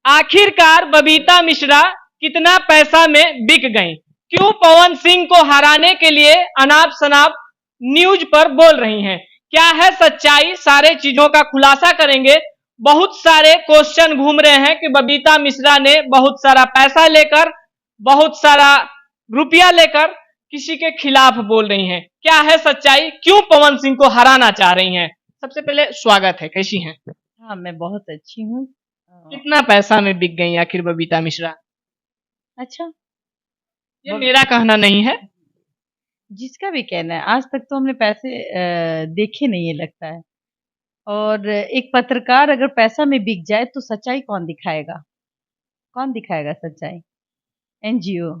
आखिरकार बबीता मिश्रा कितना पैसा में बिक गईं? क्यों पवन सिंह को हराने के लिए अनाप शनाप न्यूज पर बोल रही हैं? क्या है सच्चाई? सारे चीजों का खुलासा करेंगे। बहुत सारे क्वेश्चन घूम रहे हैं कि बबीता मिश्रा ने बहुत सारा पैसा लेकर, बहुत सारा रुपया लेकर किसी के खिलाफ बोल रही हैं। क्या है सच्चाई? क्यों पवन सिंह को हराना चाह रही हैं? सबसे पहले स्वागत है, कैसी हैं? हाँ, मैं बहुत अच्छी हूँ। कितना पैसा में बिक गई आखिर बबीता मिश्रा? अच्छा, ये मेरा कहना नहीं है। जिसका भी कहना है, आज तक तो हमने पैसे देखे नहीं है लगता है। और एक पत्रकार अगर पैसा में बिक जाए तो सच्चाई कौन दिखाएगा? कौन दिखाएगा सच्चाई? एनजीओ।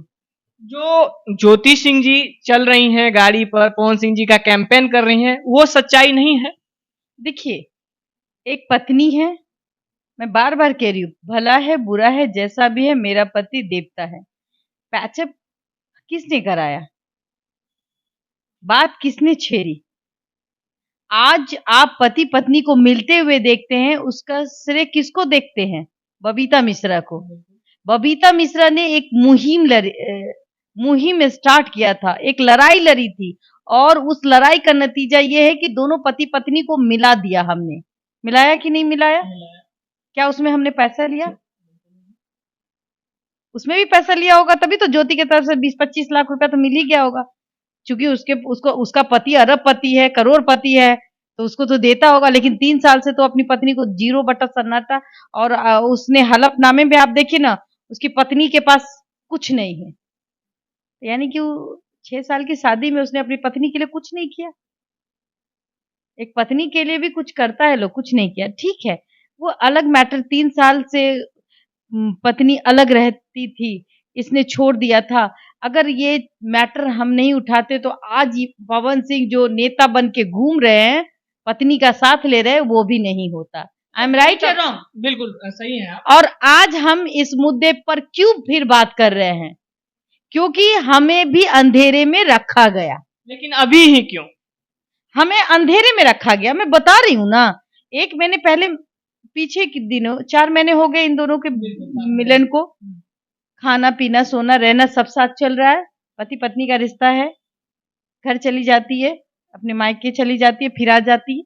जो ज्योति सिंह जी चल रही हैं गाड़ी पर, पवन सिंह जी का कैंपेन कर रही हैं, वो सच्चाई नहीं है। देखिए, एक पत्नी है, मैं बार बार कह रही हूँ, भला है बुरा है जैसा भी है, मेरा पति देवता है। पैचअप किसने कराया? बात किसने छेड़ी? आज आप पति पत्नी को मिलते हुए देखते हैं, उसका श्रेय किसको देखते हैं? बबीता मिश्रा को। बबीता मिश्रा ने एक मुहिम स्टार्ट किया था, एक लड़ाई लड़ी थी, और उस लड़ाई का नतीजा ये है कि दोनों पति पत्नी को मिला दिया हमने। मिलाया कि नहीं मिलाया? क्या उसमें हमने पैसा लिया? उसमें भी पैसा लिया होगा, तभी तो ज्योति की तरफ से 20-25 लाख रुपया तो मिल ही गया होगा। क्योंकि उसका पति अरबपति है, करोड़पति है, तो उसको तो देता होगा। लेकिन 3 साल से तो अपनी पत्नी को 0 बटा सन्नाटा। और उसने हलफनामे में आप देखिए ना, उसकी पत्नी के पास कुछ नहीं है। यानी कि 6 साल की शादी में उसने अपनी पत्नी के लिए कुछ नहीं किया। एक पत्नी के लिए भी कुछ करता है लोग, कुछ नहीं किया। ठीक है, वो अलग मैटर। 3 साल से पत्नी अलग रहती थी, इसने छोड़ दिया था। अगर ये मैटर हम नहीं उठाते तो आज पवन सिंह जो नेता बन के घूम रहे हैं, पत्नी का साथ ले रहे हैं, वो भी नहीं होता। आई एम राइट या रॉन्ग? बिल्कुल सही है आप। और आज हम इस मुद्दे पर क्यों फिर बात कर रहे हैं? क्योंकि हमें भी अंधेरे में रखा गया। लेकिन अभी ही क्यों? हमें अंधेरे में रखा गया, मैं बता रही हूँ ना। 1 महीने पहले, पीछे के दिनों, 4 महीने हो गए इन दोनों के मिलन को। खाना पीना सोना रहना सब साथ चल रहा है, पति पत्नी का रिश्ता है। घर चली जाती है, अपने मायके चली जाती है, फिर आ जाती है।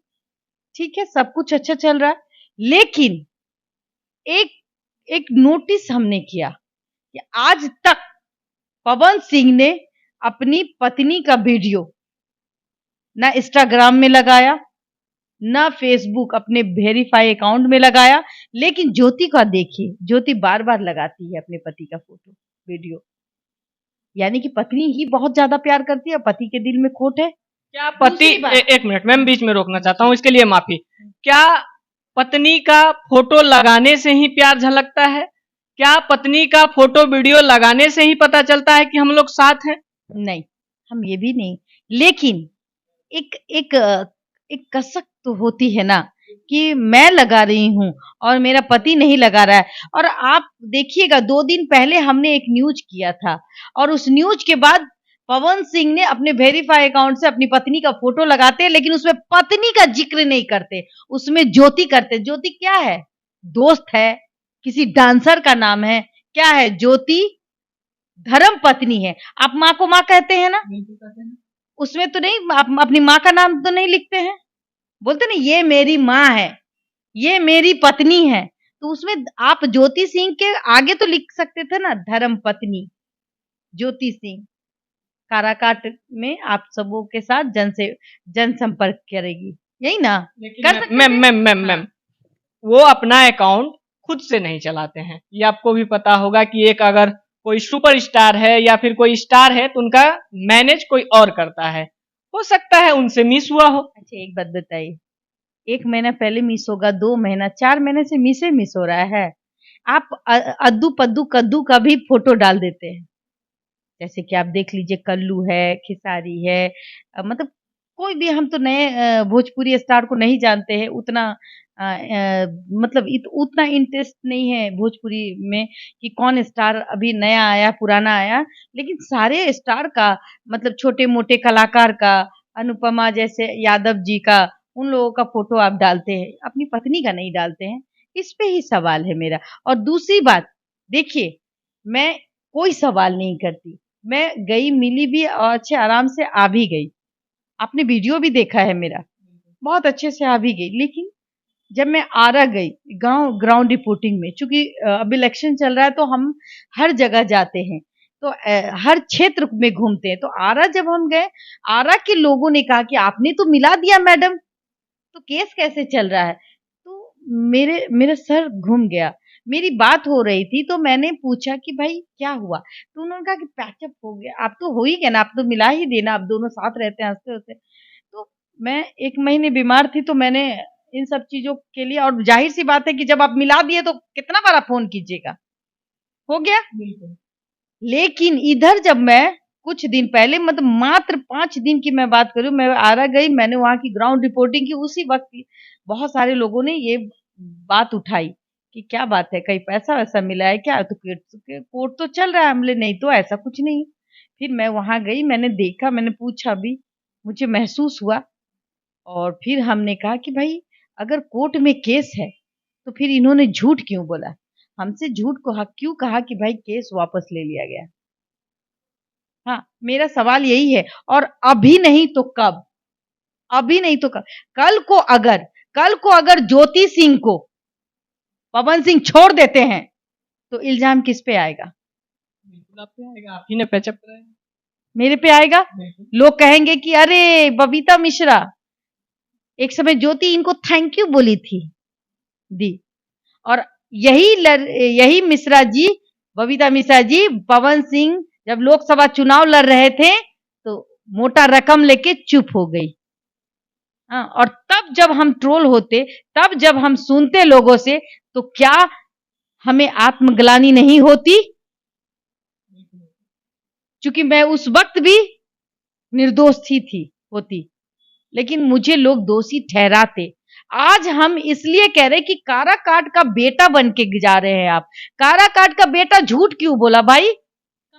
ठीक है, सब कुछ अच्छा चल रहा है। लेकिन एक एक नोटिस हमने किया कि आज तक पवन सिंह ने अपनी पत्नी का वीडियो ना इंस्टाग्राम में लगाया, ना फेसबुक अपने वेरीफाई अकाउंट में लगाया। लेकिन ज्योति का देखिए, ज्योति बार बार लगाती है अपने पति का फोटो वीडियो। यानी कि पत्नी ही बहुत ज्यादा प्यार करती है, पति के दिल में खोट है। क्या पति एक मिनट मैम, बीच में रोकना चाहता हूँ, इसके लिए माफी। क्या पत्नी का फोटो लगाने से ही प्यार झलकता है? क्या पत्नी का फोटो वीडियो लगाने से ही पता चलता है कि हम लोग साथ हैं? नहीं, हम ये भी नहीं। लेकिन एक एक एक कसक तो होती है ना, कि मैं लगा रही हूं और मेरा पति नहीं लगा रहा है। और आप देखिएगा, 2 दिन पहले हमने एक न्यूज किया था, और उस न्यूज के बाद पवन सिंह ने अपने वेरीफाई अकाउंट से अपनी पत्नी का फोटो लगाते हैं, लेकिन उसमें पत्नी का जिक्र नहीं करते, उसमें ज्योति करते। ज्योति क्या है? दोस्त है, किसी डांसर का नाम है, क्या है? ज्योति धर्म पत्नी है। आप माँ को माँ कहते हैं ना, उसमें तो नहीं, आप अपनी माँ का नाम तो नहीं लिखते हैं, बोलते नहीं ये मेरी माँ है, ये मेरी पत्नी है। तो उसमें आप ज्योति सिंह के आगे तो लिख सकते थे ना, धर्म पत्नी ज्योति सिंह। काराकाट में आप सबों के साथ जनसंपर्क करेगी, यही ना? कर सकते मैम थे। मैम मैम मैम, वो अपना अकाउंट खुद से नहीं चलाते हैं, ये आपको भी पता होगा कि एक अगर कोई सुपर स्टार है या फिर कोई स्टार है तो उनका मैनेज कोई और करता है। हो सकता है उनसे मिस हुआ हो। अच्छा, एक बात बताइए, 1 महीना पहले मिस होगा, 2 महीना, 4 महीने से मिस हो रहा है। आप अद्दू पद्दू कद्दू का भी फोटो डाल देते हैं। जैसे कि आप देख लीजिए, कल्लू है, खेसारी है, मतलब कोई भी। हम तो नए भोजपुरी स्टार को नहीं जानते हैं उतना। मतलब उतना इंटरेस्ट नहीं है भोजपुरी में कि कौन स्टार अभी नया आया पुराना आया। लेकिन सारे स्टार का, मतलब छोटे मोटे कलाकार का, अनुपमा जैसे यादव जी का, उन लोगों का फोटो आप डालते हैं, अपनी पत्नी का नहीं डालते हैं। इस पे ही सवाल है मेरा। और दूसरी बात, देखिए, मैं कोई सवाल नहीं करती, मैं गई, मिली भी और अच्छे आराम से आ भी गई। आपने वीडियो भी देखा है मेरा, बहुत अच्छे से आ भी गई। लेकिन जब मैं आरा गई ग्राउंड रिपोर्टिंग में, चूंकि अब इलेक्शन चल रहा है तो हम हर जगह जाते हैं, तो हर क्षेत्र में घूमते हैं। तो आरा जब हम गए, आरा के लोगों ने कहा कि आपने तो मिला दिया मैडम, तो केस कैसे चल रहा है? तो मेरा सर घूम गया। मेरी बात हो रही थी तो मैंने पूछा कि भाई क्या हुआ? तो उन्होंने कहा कि पैचअप हो गया। अब तो हो ही गया ना, अब तो मिला ही देना, अब दोनों साथ रहते हैं, हंसते-हंसते। तो मैं 1 महीने बीमार थी, तो मैंने इन सब चीज़ों के लिए, और ज़ाहिर-सी बात है कि जब आप मिला दिए तो कितना बार आप फ़ोन कीजिएगा? हो गया। बिल्कुल। लेकिन इधर जब मैं कुछ दिन पहले, मतलब मात्र 5 दिन की मैं बात करूँ, मैं आरा गई, मैंने वहाँ की ग्राउंड रिपोर्टिंग की, उसी वक़्त ही बहुत सारे लोगों ने ये बात उठाई कि क्या बात है, कहीं पैसा-वैसा मिला है क्या? तो कोर्ट तो चल रहा है। हम बोले नहीं तो ऐसा कुछ नहीं। फिर मैं वहाँ गई, मैंने देखा, मैंने पूछा भी, मुझे महसूस हुआ। और फिर हमने कहा कि भाई अगर कोर्ट में केस है तो फिर इन्होंने झूठ क्यों बोला? हमसे झूठ को हक क्यों कहा कि भाई केस वापस ले लिया गया? हाँ, मेरा सवाल यही है। और अभी नहीं तो कब? अभी नहीं तो कब? कल को अगर ज्योति सिंह को पवन सिंह छोड़ देते हैं तो इल्जाम किस पे आएगा? बिल्कुल आप पे आएगा, आप ही ने पैचअप कराया। मेरे पे आएगा। बिल्कुल। लोग कहेंगे कि अरे बबीता मिश्रा, एक समय ज्योति इनको थैंक यू बोली थी, दी। और यही मिश्रा जी, बबीता मिश्रा जी, पवन सिंह जब लोकसभा चुनाव लड़ रहे थे तो मोटा रकम लेके चुप हो गई। हाँ, और तब जब हम ट्रोल होते, तब जब हम सुनते लोगों से, तो क्या हमें आत्मग्लानि नहीं होती? क्योंकि मैं उस वक्त भी निर्दोष थी होती, लेकिन मुझे लोग दोषी ठहराते। आज हम इसलिए कह रहे कि काराकाट का बेटा बन के जा रहे हैं आप। काराकाट का बेटा झूठ क्यों बोला भाई?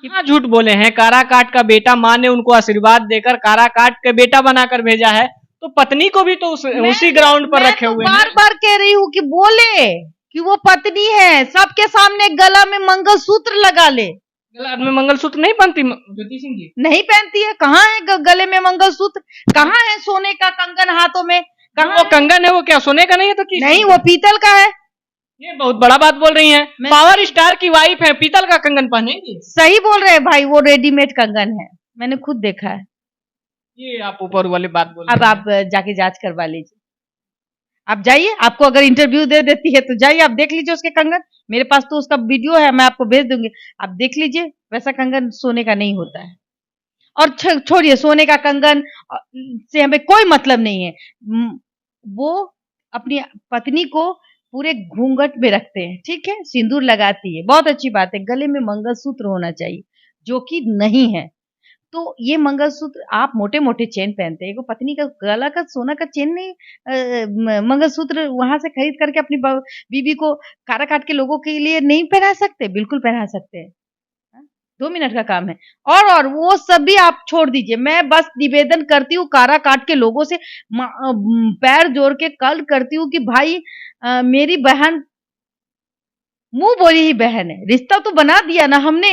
कहाँ झूठ बोले हैं? काराकाट का बेटा, माँ ने उनको आशीर्वाद देकर काराकाट के बेटा बनाकर भेजा है, तो पत्नी को भी तो उसी ग्राउंड पर रखे हुए हैं। बार बार कह रही हूँ कि बोले कि वो पत्नी है, सबके सामने गला में मंगलसूत्र लगा ले। गला में मंगलसूत्र नहीं पहनती ज्योति सिंह जी? नहीं पहनती है। कहाँ है गले में मंगलसूत्र? कहाँ है सोने का कंगन हाथों में? कहाँ वो कंगन है, वो क्या सोने का नहीं है तो किस? नहीं, वो पीतल का है। ये बहुत बड़ा बात बोल रही हैं। पावर स्टार की वाइफ है, पीतल का कंगन पहनेंगी? सही बोल रहे हैं भाई, वो रेडीमेड कंगन है, मैंने खुद देखा है। ये आप ऊपर वाली बात बोल रहे अब हैं। आप जाके जांच करवा लीजिए। आप जाइए, आपको अगर इंटरव्यू दे देती है तो जाइए, आप देख लीजिए उसके कंगन। मेरे पास तो उसका वीडियो है, मैं आपको भेज दूंगी, आप देख लीजिए। वैसा कंगन सोने का नहीं होता है। और छोड़िए, सोने का कंगन से हमें कोई मतलब नहीं है। वो अपनी पत्नी को पूरे घूंघट में रखते हैं, ठीक है, सिंदूर लगाती है, बहुत अच्छी बात है। गले में मंगलसूत्र होना चाहिए, जो कि नहीं है। तो ये मंगलसूत्र, आप मोटे मोटे चेन पहनते हैं, पत्नी का गला का सोना का चेन नहीं, मंगलसूत्र वहां से खरीद करके अपनी बीबी को काराकाट के लोगों के लिए नहीं पहना सकते? बिल्कुल पहना सकते हैं। 2 मिनट का काम है। और वो सब भी आप छोड़ दीजिए, मैं बस निवेदन करती हूँ काराकाट के लोगों से, पैर जोड़ के कल करती हूँ कि भाई मेरी बहन मुंह बोली ही बहन है, रिश्ता तो बना दिया ना हमने,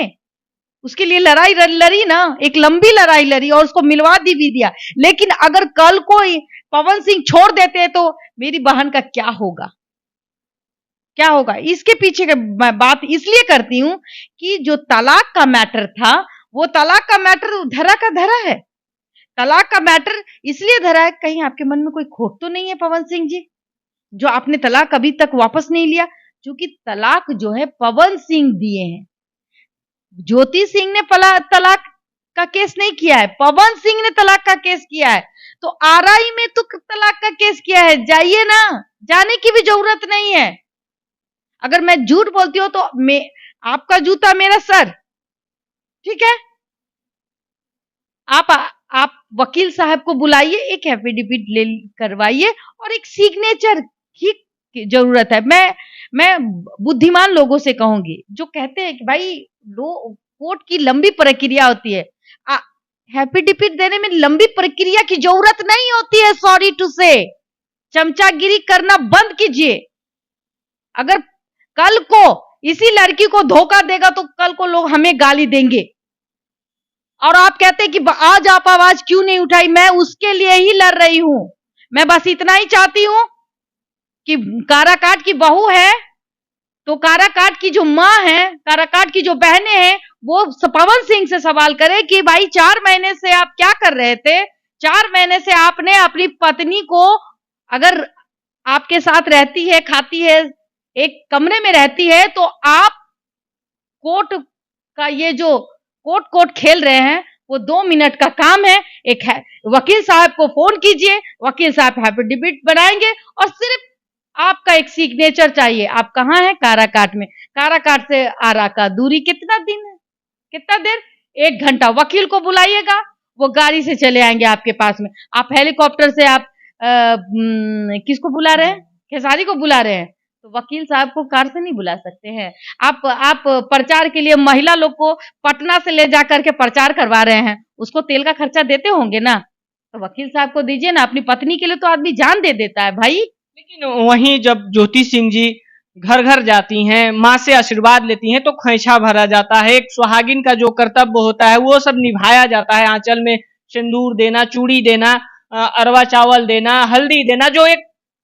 उसके लिए लड़ाई लड़ी ना, एक लंबी लड़ाई लड़ी और उसको मिलवा भी दिया। लेकिन अगर कल कोई पवन सिंह छोड़ देते तो मेरी बहन का क्या होगा? क्या होगा? इसके पीछे मैं बात इसलिए करती हूँ कि जो तलाक का मैटर था, वो तलाक का मैटर धरा का धरा है। तलाक का मैटर इसलिए धरा है, कहीं आपके मन में कोई खोट तो नहीं है पवन सिंह जी, जो आपने तलाक अभी तक वापस नहीं लिया? क्योंकि तलाक जो है पवन सिंह दिए हैं, ज्योति सिंह ने तलाक का केस नहीं किया है, पवन सिंह ने तलाक का केस किया है। तो आरआई में तो तलाक का केस किया है, जाइए ना, जाने की भी जरूरत नहीं है। अगर मैं झूठ बोलती हूँ तो आपका जूता मेरा सर, ठीक है? आप वकील साहब को बुलाइए, एक एफिडेविट ले करवाइए और एक सिग्नेचर की जरूरत है। मैं बुद्धिमान लोगों से कहूंगी जो कहते हैं कि भाई कोर्ट की लंबी प्रक्रिया होती है, एफिडेविट देने में लंबी प्रक्रिया की जरूरत नहीं होती है। सॉरी टू से, चमचागिरी करना बंद कीजिए। अगर कल को इसी लड़की को धोखा देगा तो कल को लोग हमें गाली देंगे। और आप कहते हैं कि आज आप आवाज क्यों नहीं उठाई, मैं उसके लिए ही लड़ रही हूं। मैं बस इतना ही चाहती हूं कि काराकाट की बहू है तो काराकाट की जो माँ है, काराकाट की जो बहनें हैं, वो पवन सिंह से सवाल करे कि भाई 4 महीने से आप क्या कर रहे थे। 4 महीने से आपने अपनी पत्नी को, अगर आपके साथ रहती है, खाती है, एक कमरे में रहती है, तो आप कोर्ट का ये जो कोर्ट खेल रहे हैं वो 2 मिनट का काम है। एक है वकील साहब को फोन कीजिए, वकील साहब एफिडेविट बनाएंगे और सिर्फ आपका एक सिग्नेचर चाहिए। आप कहाँ हैं? काराकाट में। काराकाट से आरा का दूरी कितना दिन है, कितना देर? 1 घंटा। वकील को बुलाइएगा, वो गाड़ी से चले आएंगे आपके पास में। आप हेलीकॉप्टर से आप किसको बुला रहे हैं? खेसारी को बुला रहे हैं, तो वकील साहब को कार से नहीं बुला सकते हैं। आप प्रचार के लिए महिला लोग को पटना से ले जाकर के प्रचार करवा रहे हैं, उसको तेल का खर्चा देते होंगे ना, तो वकील साहब को दीजिए ना। अपनी पत्नी के लिए तो आदमी जान दे देता है भाई। लेकिन वहीं जब ज्योति सिंह जी घर घर जाती हैं, माँ से आशीर्वाद लेती हैं, तो खोइछा भरा जाता है। एक सुहागिन का जो कर्तव्य होता है वो सब निभाया जाता है। आंचल में सिंदूर देना, चूड़ी देना, अरवा चावल देना, हल्दी देना, जो एक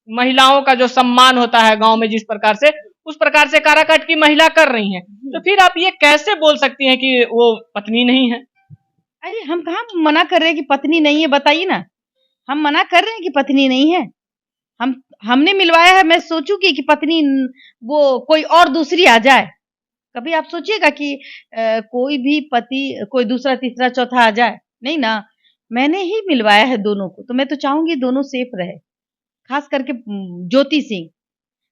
महिलाओं का जो सम्मान होता है गांव में, जिस प्रकार से, उस प्रकार से काराकाट की महिला कर रही हैं। तो फिर आप ये कैसे बोल सकती हैं कि वो पत्नी नहीं है? अरे हम कहाँ मना कर रहे हैं कि पत्नी नहीं है, बताइए ना। हम मना कर रहे हैं कि पत्नी नहीं है? हमने मिलवाया है। मैं सोचूंगी कि पत्नी वो कोई और दूसरी आ जाए? कभी आप सोचिएगा कि कोई भी पति कोई दूसरा तीसरा चौथा आ जाए? नहीं ना, मैंने ही मिलवाया है दोनों को, तो मैं तो चाहूंगी दोनों सेफ रहे। खास करके ज्योति सिंह।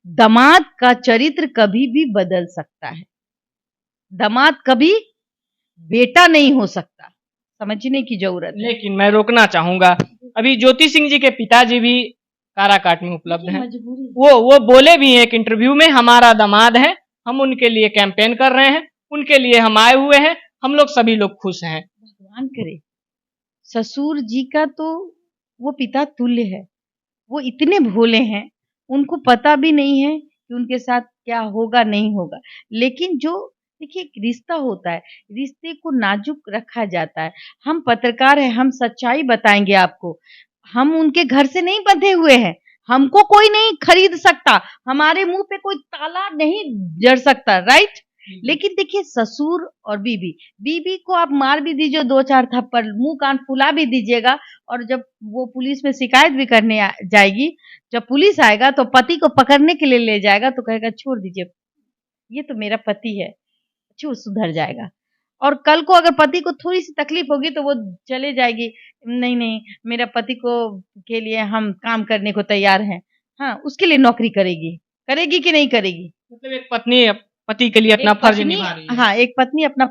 दामाद का चरित्र कभी भी बदल सकता है, दामाद कभी बेटा नहीं हो सकता, समझने की जरूरत है। लेकिन मैं रोकना चाहूंगा, अभी ज्योति सिंह जी के पिताजी भी काराकाट में उपलब्ध हैं। वो बोले भी हैं एक इंटरव्यू में, हमारा दामाद है, हम उनके लिए कैंपेन कर रहे हैं, उनके लिए हम आए हुए हैं, हम लोग सभी लोग खुश हैं। भगवान करे। ससुर जी का तो वो पिता तुल्य है, वो इतने भोले हैं, उनको पता भी नहीं है कि उनके साथ क्या होगा नहीं होगा। लेकिन जो देखिए एक रिश्ता होता है, रिश्ते को नाजुक रखा जाता है। हम पत्रकार हैं, हम सच्चाई बताएंगे आपको। हम उनके घर से नहीं बंधे हुए हैं, हमको कोई नहीं खरीद सकता, हमारे मुंह पे कोई ताला नहीं जड़ सकता, राइट। लेकिन देखिए ससुर और बीबी को आप मार भी दीजिए 2-4 थप्पड़, मुंह कान फुला भी दीजिएगा, और जब वो पुलिस में शिकायत भी करने जाएगी, जब पुलिस आएगा तो पति को पकड़ने के लिए ले जाएगा तो कहेगा छोड़ दीजिए, ये तो मेरा पति है, छू सुधर जाएगा। और कल को अगर पति को थोड़ी सी तकलीफ होगी तो वो चले जाएगी, नहीं नहीं मेरा पति को के लिए हम काम करने को तैयार हैं। हाँ, उसके लिए नौकरी करेगी कि नहीं करेगी? मतलब एक पत्नी पति के लिए अपना फर्ज निभा रही है। हाँ, एक पत्नी अपना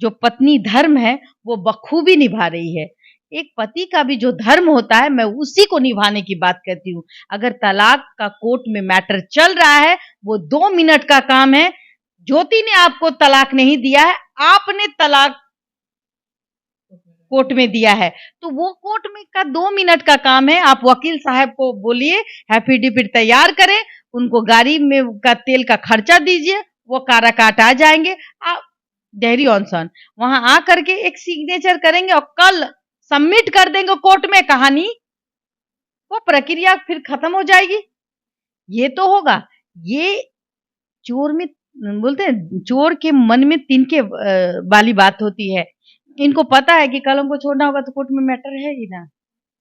जो पत्नी धर्म है वो बखूबी निभा रही है। एक पति का भी जो धर्म होता है, मैं उसी को निभाने की बात करती हूँ। अगर तलाक का कोर्ट में मैटर चल रहा है, वो 2 मिनट का काम है। ज्योति ने आपको तलाक नहीं दिया है, आपने तलाक कोर्ट में दिया है, तो वो कोर्ट में का 2 मिनट का काम है। आप वकील साहब को बोलिए एफिडेविट तैयार करें, उनको गाड़ी में का तेल का खर्चा दीजिए, वो काराकाट आ जाएंगे। आप डेहरी ऑनसन वहां आ करके एक सिग्नेचर करेंगे और कल सबमिट कर देंगे कोर्ट में, कहानी वो प्रक्रिया फिर खत्म हो जाएगी। ये तो होगा। ये चोर में बोलते हैं, चोर के मन में तिनके वाली बात होती है। इनको पता है कि कल हमको छोड़ना होगा तो कोर्ट में मैटर है ही ना,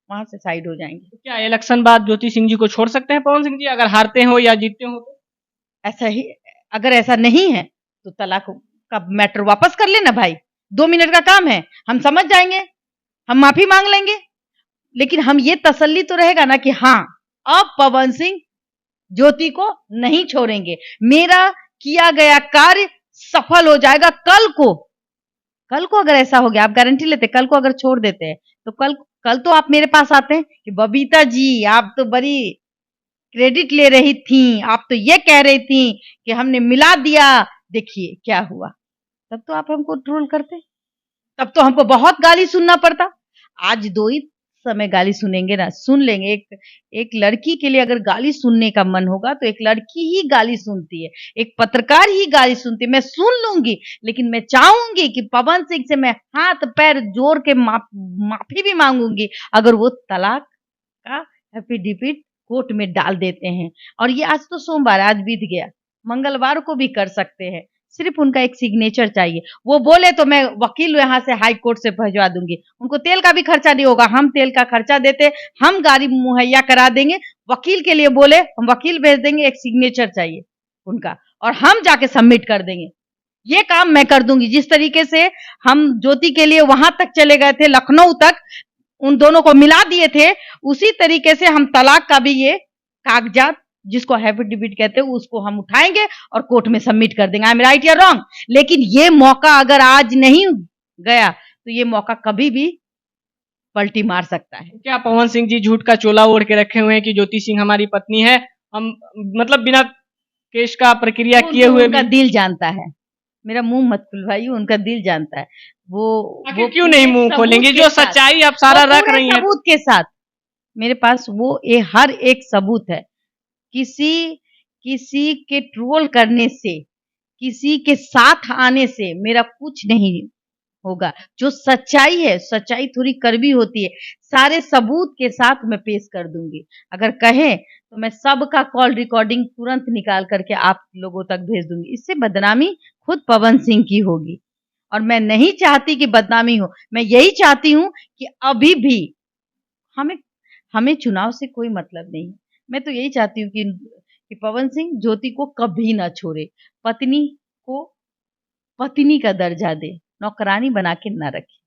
वहां से साइड हो जाएंगे। तो क्या इलेक्शन बाद ज्योति सिंह जी को छोड़ सकते हैं पवन सिंह जी, अगर हारते हो या जीतते हो तो? ऐसा ही, अगर ऐसा नहीं है तो तलाक का मैटर वापस कर लेना भाई, 2 मिनट का काम है, हम समझ जाएंगे, हम माफी मांग लेंगे। लेकिन हम ये तसल्ली तो रहेगा ना कि हाँ अब पवन सिंह ज्योति को नहीं छोड़ेंगे, मेरा किया गया कार्य सफल हो जाएगा। कल को अगर ऐसा हो गया, आप गारंटी लेते कल को अगर छोड़ देते हैं तो कल तो आप मेरे पास आते हैं कि बबीता जी आप तो बड़ी क्रेडिट ले रही थी, आप तो ये कह रही थी कि हमने मिला दिया, देखिए क्या हुआ। तब तो आप हमको ट्रोल करते, तब तो हमको बहुत गाली सुनना पड़ता। आज 2 ही समय गाली सुनेंगे ना, सुन लेंगे। एक लड़की के लिए अगर गाली सुनने का मन होगा तो एक लड़की ही गाली सुनती है, एक पत्रकार ही गाली सुनती है। मैं सुन लूंगी, लेकिन मैं चाहूंगी कि पवन सिंह से मैं हाथ पैर जोड़ के माफी भी मांगूंगी अगर वो तलाक का एफिडेविट कोर्ट में डाल देते हैं। और ये आज तो सोमवार, आज बीत गया, मंगलवार को भी कर सकते हैं। सिर्फ उनका एक सिग्नेचर चाहिए। वो बोले तो मैं वकील यहाँ से हाई कोर्ट से भिजवा दूंगी। उनको तेल का भी खर्चा नहीं होगा, हम तेल का खर्चा देते, हम गाड़ी मुहैया करा देंगे। वकील के लिए बोले, हम वकील भेज देंगे, एक सिग्नेचर चाहिए उनका, और हम जाके सबमिट कर देंगे। ये काम मैं कर दूंगी। जिस तरीके से हम ज्योति के लिए वहां तक चले गए थे, लखनऊ तक, उन दोनों को मिला दिए थे, उसी तरीके से हम तलाक का भी ये कागजात, जिसको एफिडेविट कहते हैं, उसको हम उठाएंगे और कोर्ट में सबमिट कर देंगे। आई एम राइट या रॉन्ग? लेकिन ये मौका अगर आज नहीं गया तो ये मौका कभी भी पलटी मार सकता है। क्या पवन सिंह जी झूठ का चोला ओढ़ के रखे हुए हैं कि ज्योति सिंह हमारी पत्नी है, हम मतलब बिना केस का प्रक्रिया किए हुए उनका दिल जानता है। मेरा मुंह मत खुलवाइए, उनका दिल जानता है। वो क्यों नहीं मुंह खोलेंगे? जो सच्चाई आप सारा रख रही हैं सबूत के साथ, मेरे पास वो हर एक सबूत है। किसी के ट्रोल करने से, किसी के साथ आने से मेरा कुछ नहीं होगा। जो सच्चाई है, सच्चाई थोड़ी कड़वी होती है, सारे सबूत के साथ मैं पेश कर दूंगी। अगर कहें तो मैं सबका कॉल रिकॉर्डिंग तुरंत निकाल करके आप लोगों तक भेज दूंगी। इससे बदनामी खुद पवन सिंह की होगी, और मैं नहीं चाहती कि बदनामी हो। मैं यही चाहती हूं कि अभी भी हमें चुनाव से कोई मतलब नहीं है। मैं तो यही चाहती हूँ कि पवन सिंह ज्योति को कभी ना छोड़े, पत्नी को पत्नी का दर्जा दे, नौकरानी बना के ना रखे।